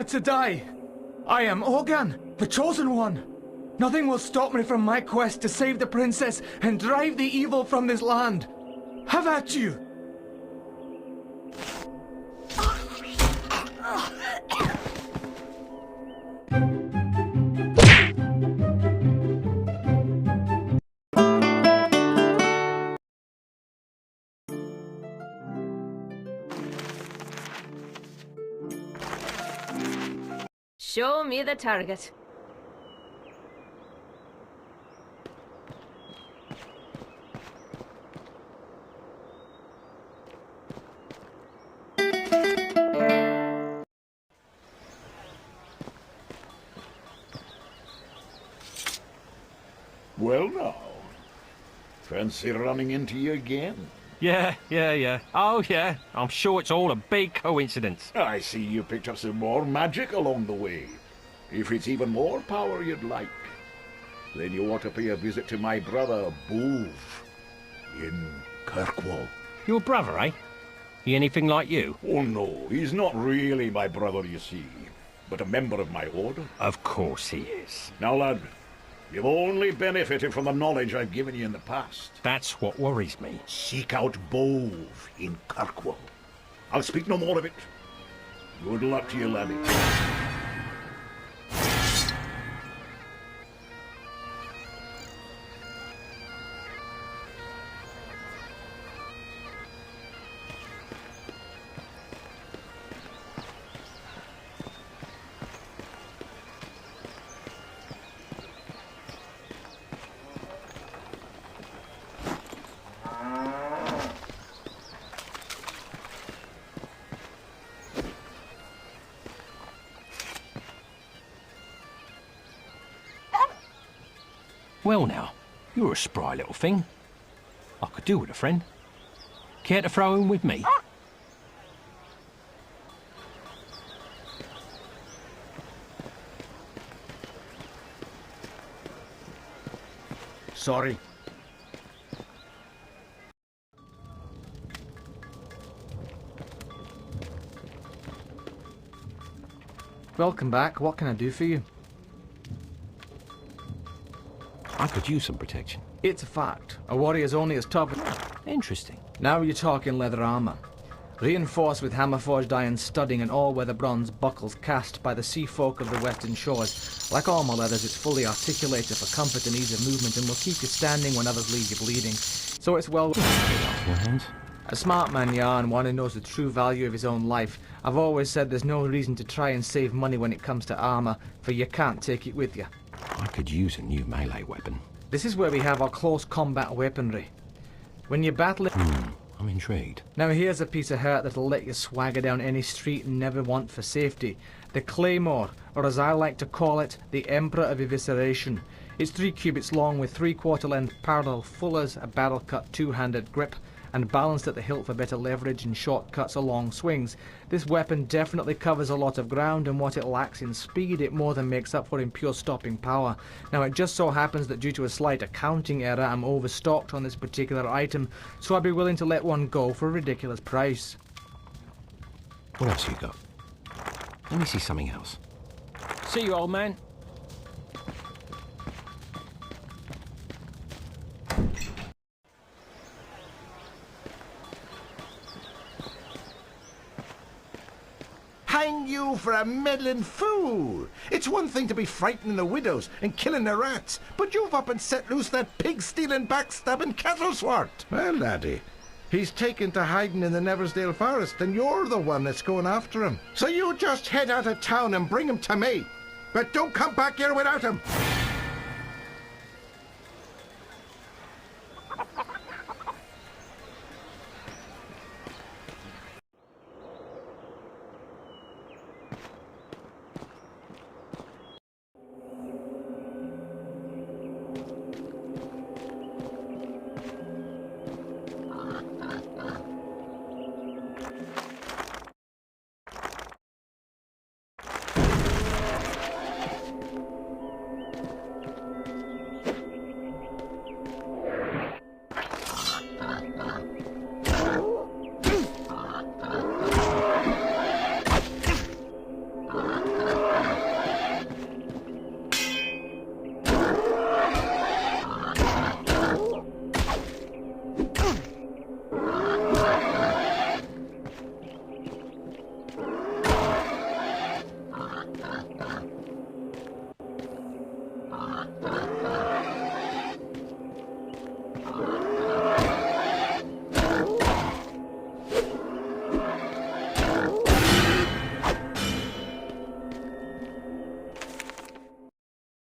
to die. I am Ogan, the Chosen One. Nothing will stop me from my quest to save the princess and drive the evil from this land. Have at you! Show me the target. Well now, fancy running into you again? Yeah. Oh, yeah. I'm sure it's all a big coincidence. I see you picked up some more magic along the way. If it's even more power you'd like, then you ought to pay a visit to my brother, Boov, in Kirkwall. Your brother, eh? He anything like you? Oh no, he's not really my brother, you see, but a member of my order. Of course he is. Now, lad, you've only benefited from the knowledge I've given you in the past. That's what worries me. Seek out Boov in Kirkwall. I'll speak no more of it. Good luck to you, laddie. Well now, you're a spry little thing. I could do with a friend. Care to throw in with me? Sorry. Welcome back. What can I do for you? I could use some protection. It's a fact. A warrior's only as tough as... Interesting. Now you're talking leather armor. Reinforced with hammer-forged iron studding and all-weather bronze buckles cast by the sea folk of the western shores. Like all my leathers, it's fully articulated for comfort and ease of movement and will keep you standing when others leave you bleeding. So it's well... Your hands? A smart man, yeah, and one who knows the true value of his own life. I've always said there's no reason to try and save money when it comes to armor, for you can't take it with you. I could use a new melee weapon. This is where we have our close combat weaponry. When you're battling... I'm intrigued. Now here's a piece of hurt that'll let you swagger down any street and never want for safety. The Claymore, or as I like to call it, the Emperor of Evisceration. It's 3 cubits long with 3/4 length parallel fullers, a barrel-cut 2-handed grip, and balanced at the hilt for better leverage and shortcuts or long swings. This weapon definitely covers a lot of ground, and what it lacks in speed it more than makes up for in pure stopping power. Now it just so happens that due to a slight accounting error I'm overstocked on this particular item, so I'd be willing to let one go for a ridiculous price. What else you got? Let me see something else. See you, old man. Hang you for a meddling fool! It's one thing to be frightening the widows and killing the rats, but you've up and set loose that pig-stealing, backstabbing cattle-swart. Well, laddie, he's taken to hiding in the Neversdale forest, and you're the one that's going after him. So you just head out of town and bring him to me. But don't come back here without him.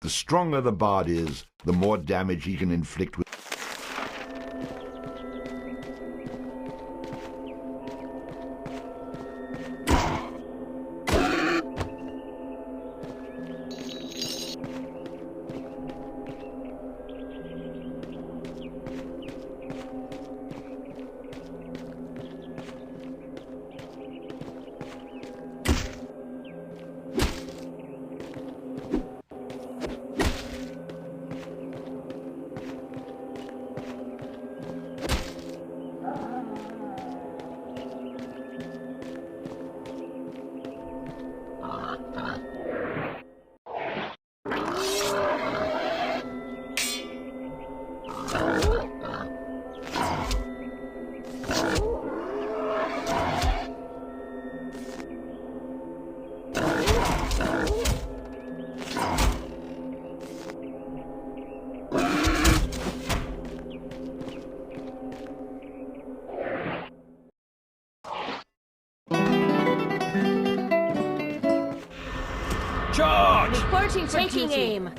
The stronger the bard is, the more damage he can inflict with... Charge! Reporting for taking aim.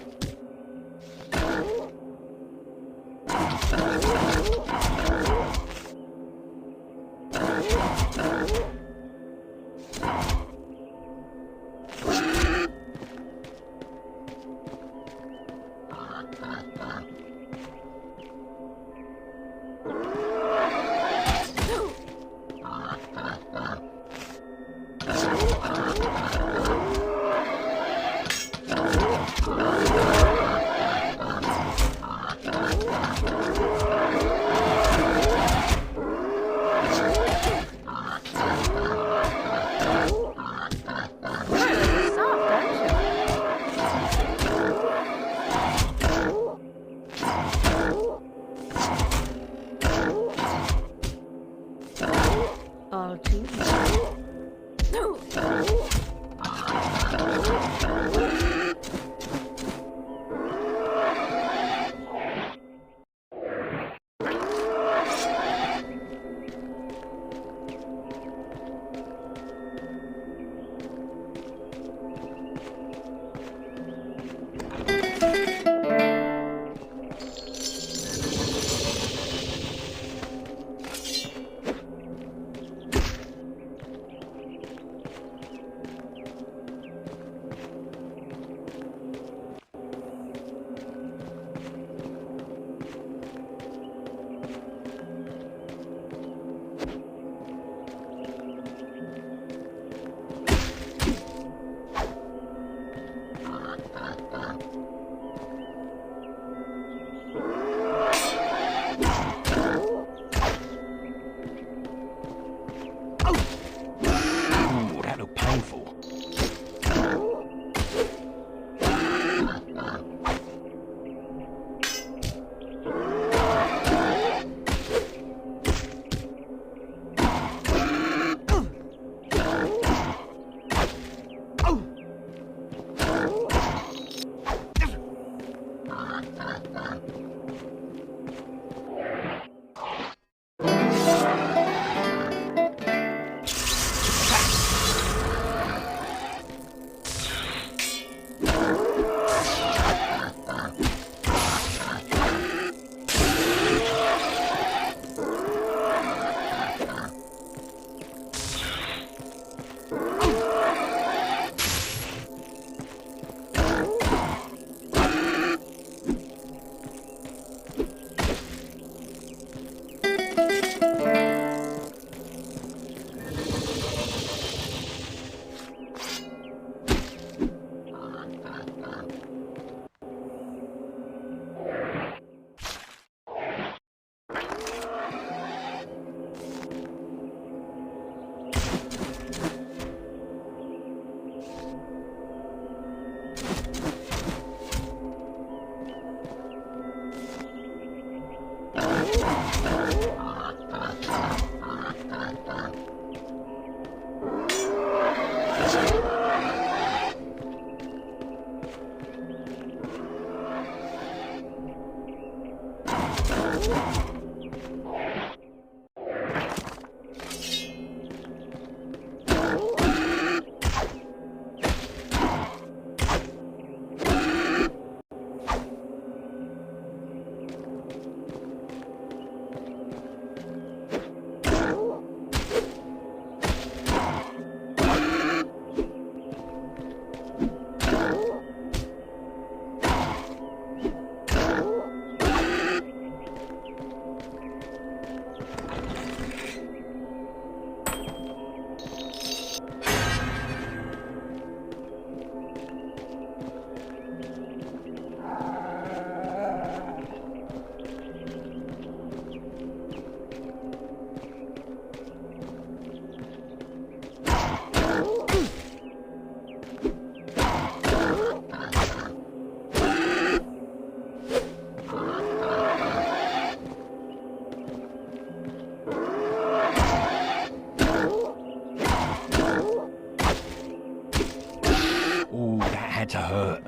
had to hurt.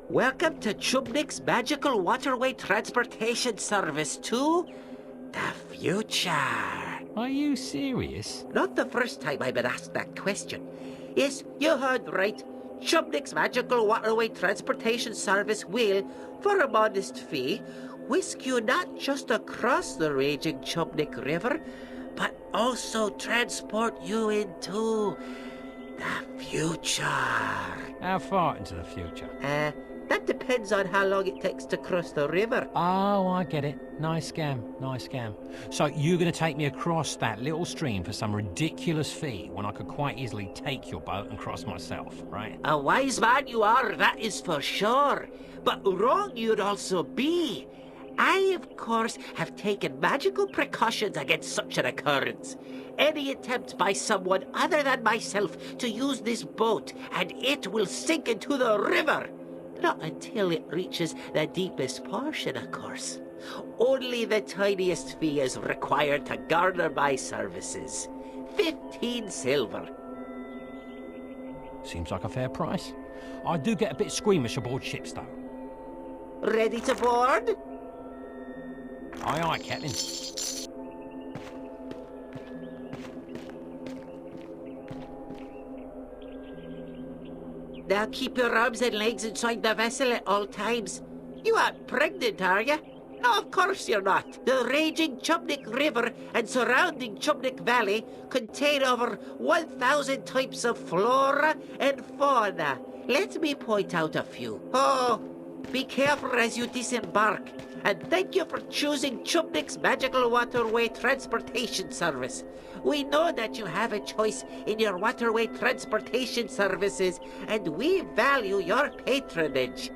Welcome to Chubnik's Magical Waterway Transportation Service to the future. Are you serious? Not the first time I've been asked that question. Yes, you heard right. Chubnik's Magical Waterway Transportation Service will, for a modest fee, whisk you not just across the raging Chubnik River, but also transport you into the future. How far into the future? That depends on how long it takes to cross the river. Oh, I get it. Nice scam, nice scam. So you're going to take me across that little stream for some ridiculous fee when I could quite easily take your boat and cross myself, right? A wise man you are, that is for sure. But wrong you'd also be. I, of course, have taken magical precautions against such an occurrence. Any attempt by someone other than myself to use this boat, and it will sink into the river. Not until it reaches the deepest portion, of course. Only the tiniest fee is required to garner my services. 15 silver. Seems like a fair price. I do get a bit squeamish aboard ships, though. Ready to board? Aye, aye, Captain. Now keep your arms and legs inside the vessel at all times. You aren't pregnant, are you? No, of course you're not. The raging Chubnik River and surrounding Chubnik Valley contain over 1,000 types of flora and fauna. Let me point out a few. Oh, be careful as you disembark. And thank you for choosing Chubnik's Magical Waterway Transportation Service. We know that you have a choice in your waterway transportation services, and we value your patronage.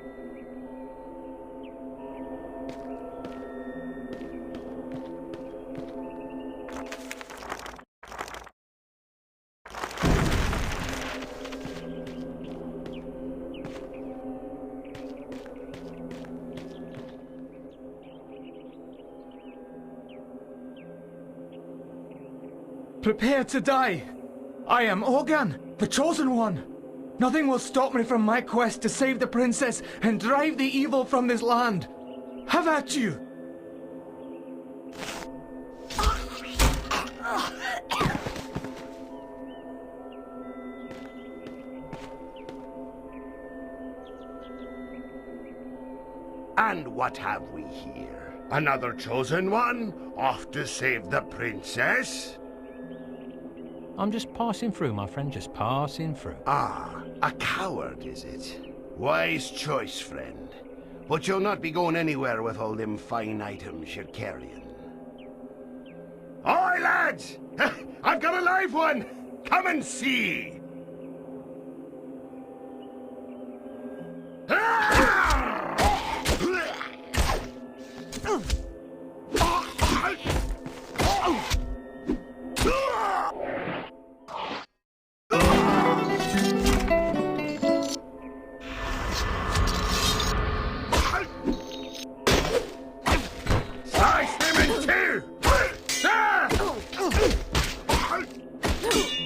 Prepare to die. I am Ogan, the Chosen One. Nothing will stop me from my quest to save the princess and drive the evil from this land. Have at you. And what have we here? Another Chosen One? Off to save the princess? I'm just passing through, my friend, just passing through. Ah, a coward, is it? Wise choice, friend. But you'll not be going anywhere with all them fine items you're carrying. Oi, lads! I've got a live one! Come and see!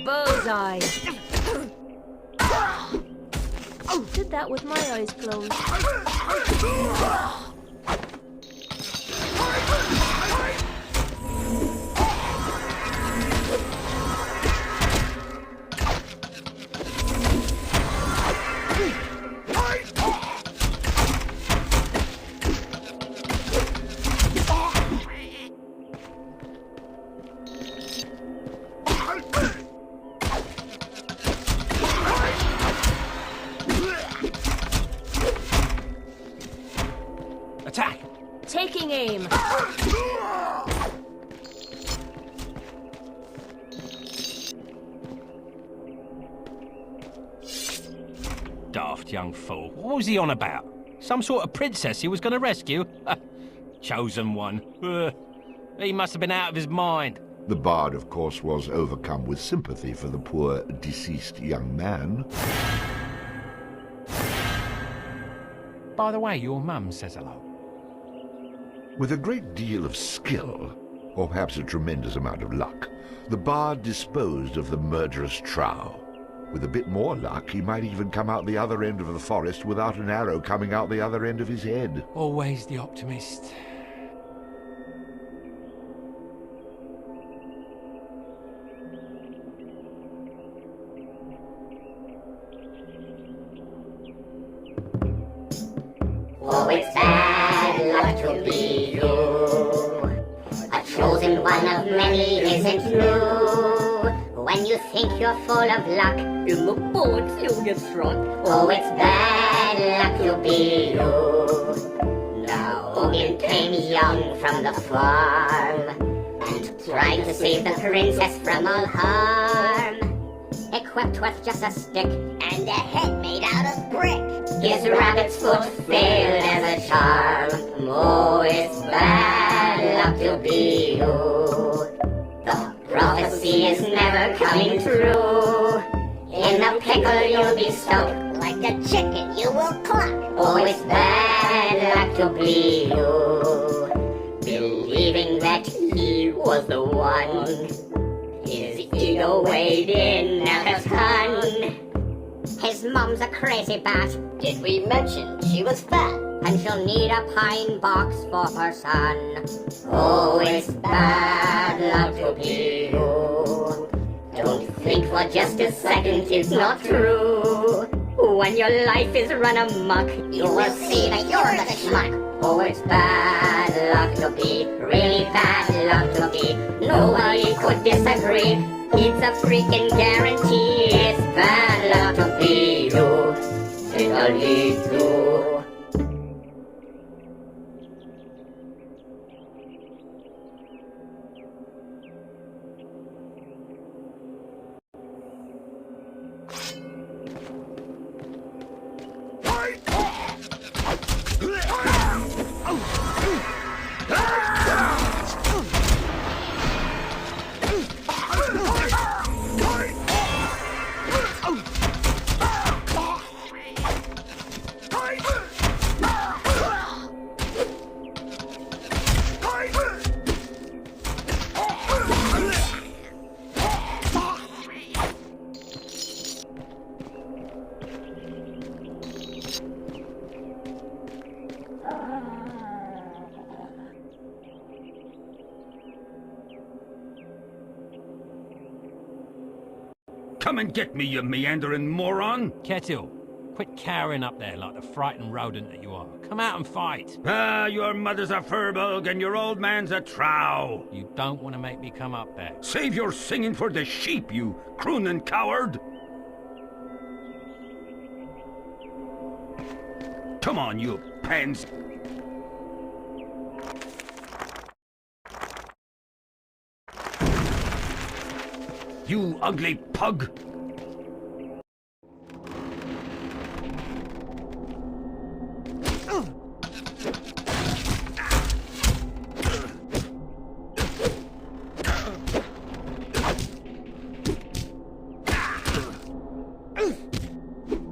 Bullseye. Did that with my eyes closed. Attack! Taking aim. Daft young fool. What was he on about? Some sort of princess he was going to rescue? Chosen One. He must have been out of his mind. The bard, of course, was overcome with sympathy for the poor, deceased young man. By the way, your mum says hello. With a great deal of skill, or perhaps a tremendous amount of luck, the bard disposed of the murderous trow. With a bit more luck, he might even come out the other end of the forest without an arrow coming out the other end of his head. Always the optimist. Oh, it's bad luck to be you. A chosen one of many isn't new. When you think you're full of luck, in the boards you'll get struck. Oh, it's bad luck to be you. Now, Ogan came young from the farm and tried to save the princess from all harm. Equipped with just a stick and a head made out of brick. His rabbit's foot failed as a charm. Oh, it's bad luck to be you. The prophecy is never coming true. In a pickle you'll be stuck. Like a chicken you will cluck. Oh, it's bad luck to be you. Believing that he was the one. His ego weighed in at a ton. His mom's a crazy bat. Did we mention she was fat? And she'll need a pine box for her son. Oh, it's bad luck to be you. Don't think for just a second it's not true. When your life is run amok, you will see that you're the schmuck. Oh, it's bad luck to be, really bad luck to be. Nobody could disagree. It's a freaking guarantee. It's bad luck to be you. It'll lead through. Come and get me, you meandering moron! Kettle, quit cowering up there like the frightened rodent that you are. Come out and fight. Ah, your mother's a furbog and your old man's a trow. You don't want to make me come up there. Save your singing for the sheep, you crooning coward! Come on, you pens. You ugly pug!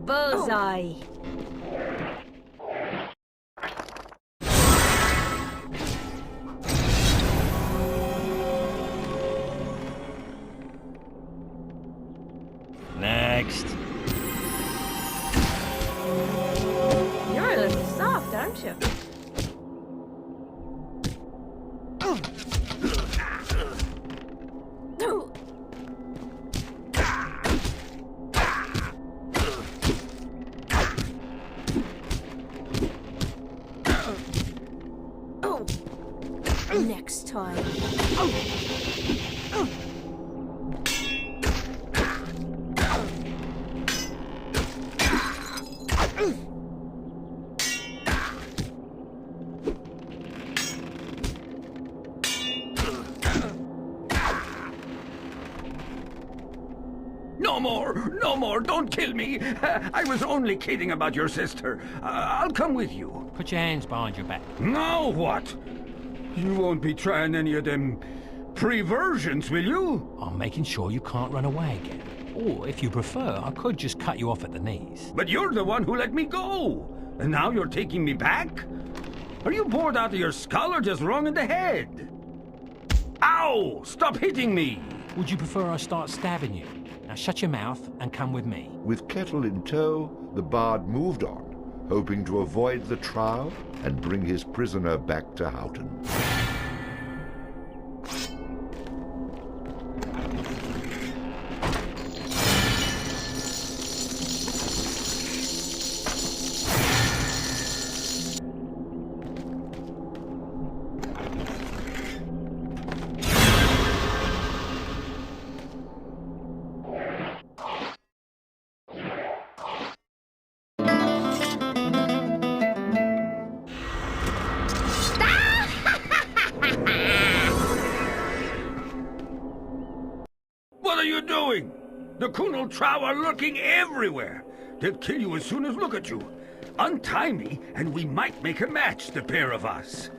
Bullseye. Next. You're a little soft, aren't you? Next time. No more! No more! Don't kill me! I was only kidding about your sister. I'll come with you. Put your hands behind your back. Now what? You won't be trying any of them pre-versions, will you? I'm making sure you can't run away again. Or, if you prefer, I could just cut you off at the knees. But you're the one who let me go. And now you're taking me back? Are you bored out of your skull or just wrong in the head? Ow! Stop hitting me! Would you prefer I start stabbing you? Now shut your mouth and come with me. With Kettle in tow, the bard moved on, hoping to avoid the trial and bring his prisoner back to Houghton. What are you doing? The Kunal Trow are lurking everywhere. They'll kill you as soon as look at you. Untie me, and we might make a match, the pair of us.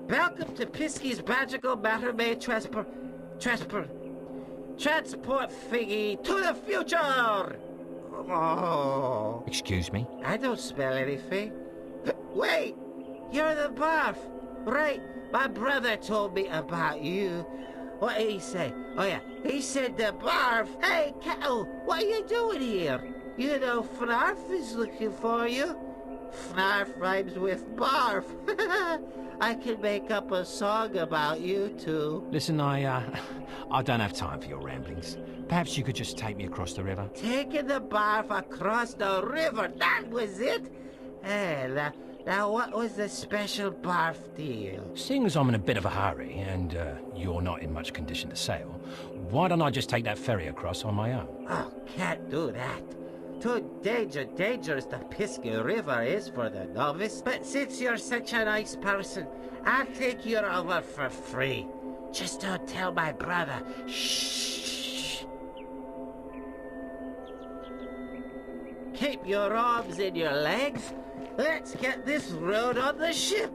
Welcome to Pisky's Magical Matter May transport Figgy to the future! Oh. Excuse me? I don't smell anything. Wait! You're the barf! Right, my brother told me about you. What did he say? Oh yeah, he said the barf. Hey, Kettle, what are you doing here? You know Fnarf is looking for you. Fnarf rhymes with barf. I can make up a song about you two. Listen, I don't have time for your ramblings. Perhaps you could just take me across the river. Taking the barf across the river, that was it? Now what was the special barf deal? Seeing as I'm in a bit of a hurry, and you're not in much condition to sail, why don't I just take that ferry across on my own? Oh, can't do that. Too dangerous the Pisky River is for the novice. But since you're such a nice person, I'll take you over for free. Just don't tell my brother. Shh. Keep your arms in your legs. Let's get this road on the ship.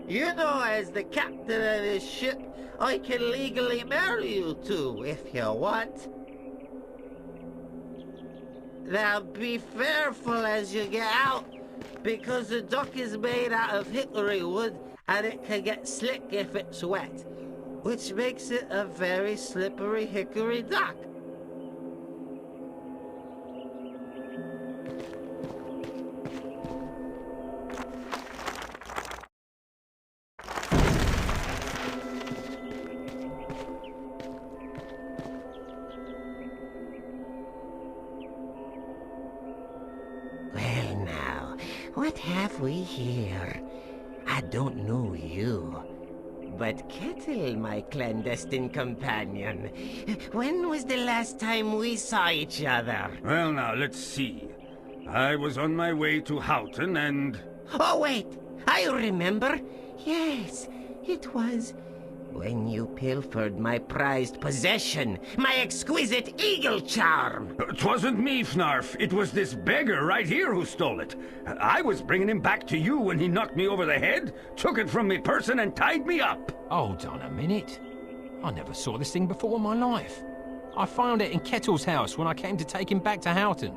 You know, as the captain of this ship, I can legally marry you two if you want. Now be careful as you get out, because the dock is made out of hickory wood and it can get slick if it's wet, which makes it a very slippery hickory dock. What have we here? I don't know you. But Kettle, my clandestine companion, when was the last time we saw each other? Well, now, let's see. I was on my way to Houghton and... Oh, wait! I remember! Yes, it was when you pilfered my prized possession, my exquisite eagle charm! 'Twasn't me, Fnarf. It was this beggar right here who stole it. I was bringing him back to you when he knocked me over the head, took it from me person and tied me up. Hold on a minute. I never saw this thing before in my life. I found it in Kettle's house when I came to take him back to Houghton.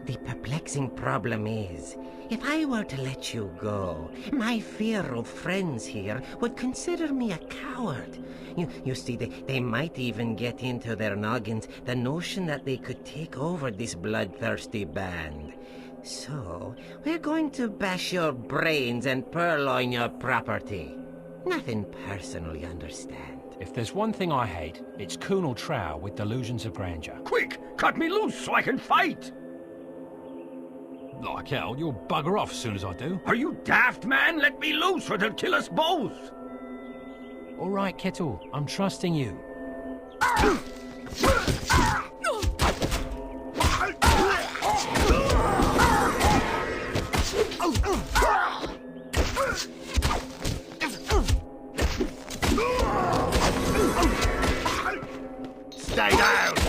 The perplexing problem is, if I were to let you go, my feral friends here would consider me a coward. You see, they might even get into their noggins the notion that they could take over this bloodthirsty band. So, we're going to bash your brains and purloin your property. Nothing personal, you understand. If there's one thing I hate, it's Colonel Trow with delusions of grandeur. Quick, cut me loose so I can fight! Like hell, you'll bugger off as soon as I do. Are you daft, man? Let me loose or they'll kill us both! All right, Kettle, I'm trusting you. Stay down!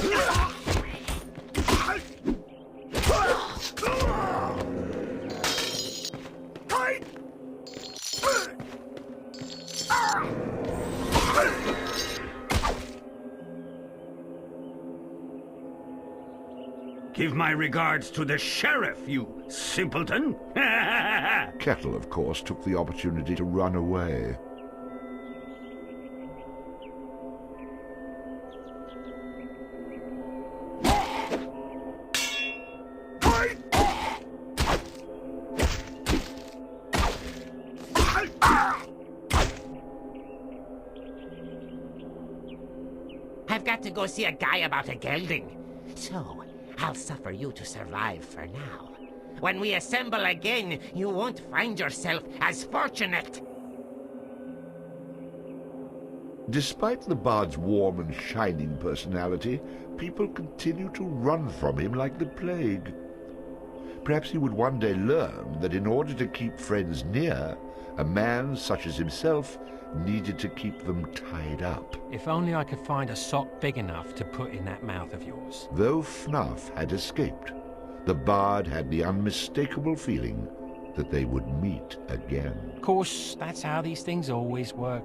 Give my regards to the sheriff, you simpleton! Kettle, of course, took the opportunity to run away. I've got to go see a guy about a gelding. So, I'll suffer you to survive for now. When we assemble again, you won't find yourself as fortunate. Despite the bard's warm and shining personality, people continue to run from him like the plague. Perhaps he would one day learn that in order to keep friends near, a man such as himself needed to keep them tied up. If only I could find a sock big enough to put in that mouth of yours. Though Fnarf had escaped, the bard had the unmistakable feeling that they would meet again. Of course, that's how these things always work.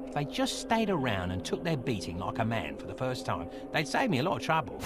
If they just stayed around and took their beating like a man for the first time, they'd save me a lot of trouble.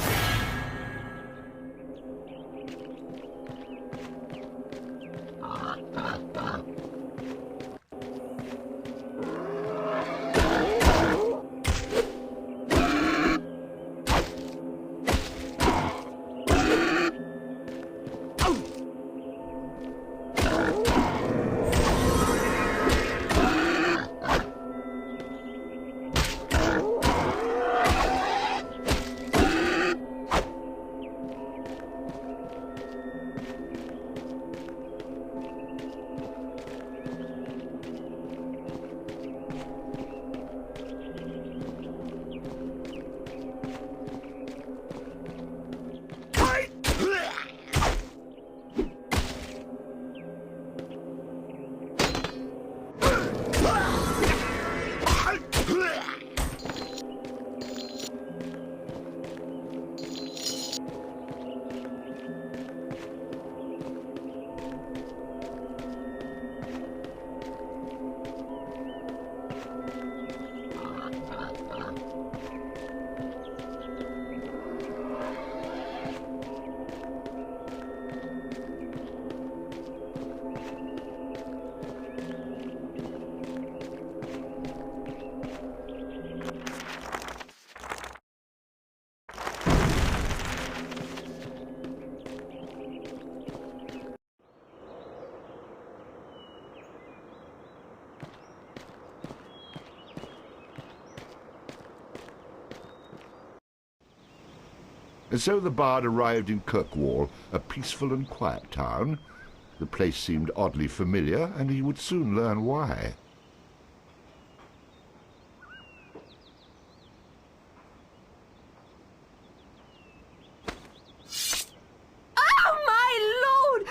And so the bard arrived in Kirkwall, a peaceful and quiet town. The place seemed oddly familiar, and he would soon learn why. Oh, my lord!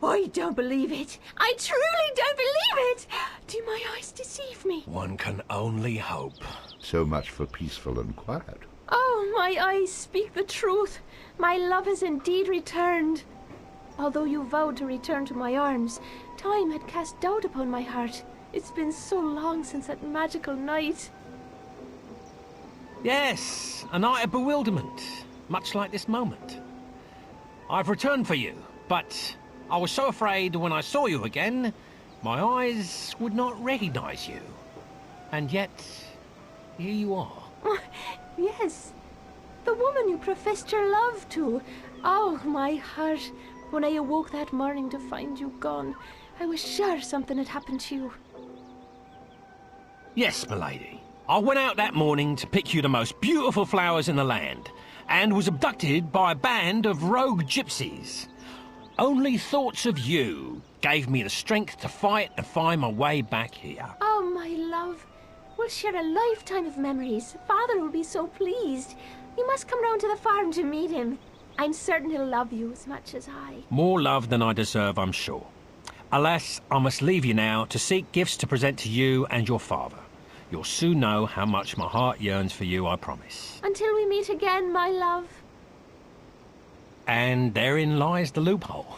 I don't believe it. I truly don't believe it. Do my eyes deceive me? One can only hope. So much for peaceful and quiet. Oh, my eyes speak the truth. My love has indeed returned. Although you vowed to return to my arms, time had cast doubt upon my heart. It's been so long since that magical night. Yes, a night of bewilderment, much like this moment. I've returned for you, but I was so afraid when I saw you again, my eyes would not recognize you. And yet, here you are. Yes, the woman you professed your love to. Oh, my heart. When I awoke that morning to find you gone, I was sure something had happened to you. Yes, milady. I went out that morning to pick you the most beautiful flowers in the land, and was abducted by a band of rogue gypsies. Only thoughts of you gave me the strength to fight and find my way back here. Oh, my love. We'll share a lifetime of memories. Father will be so pleased. You must come round to the farm to meet him. I'm certain he'll love you as much as I. More love than I deserve, I'm sure. Alas, I must leave you now to seek gifts to present to you and your father. You'll soon know how much my heart yearns for you, I promise. Until we meet again, my love. And therein lies the loophole.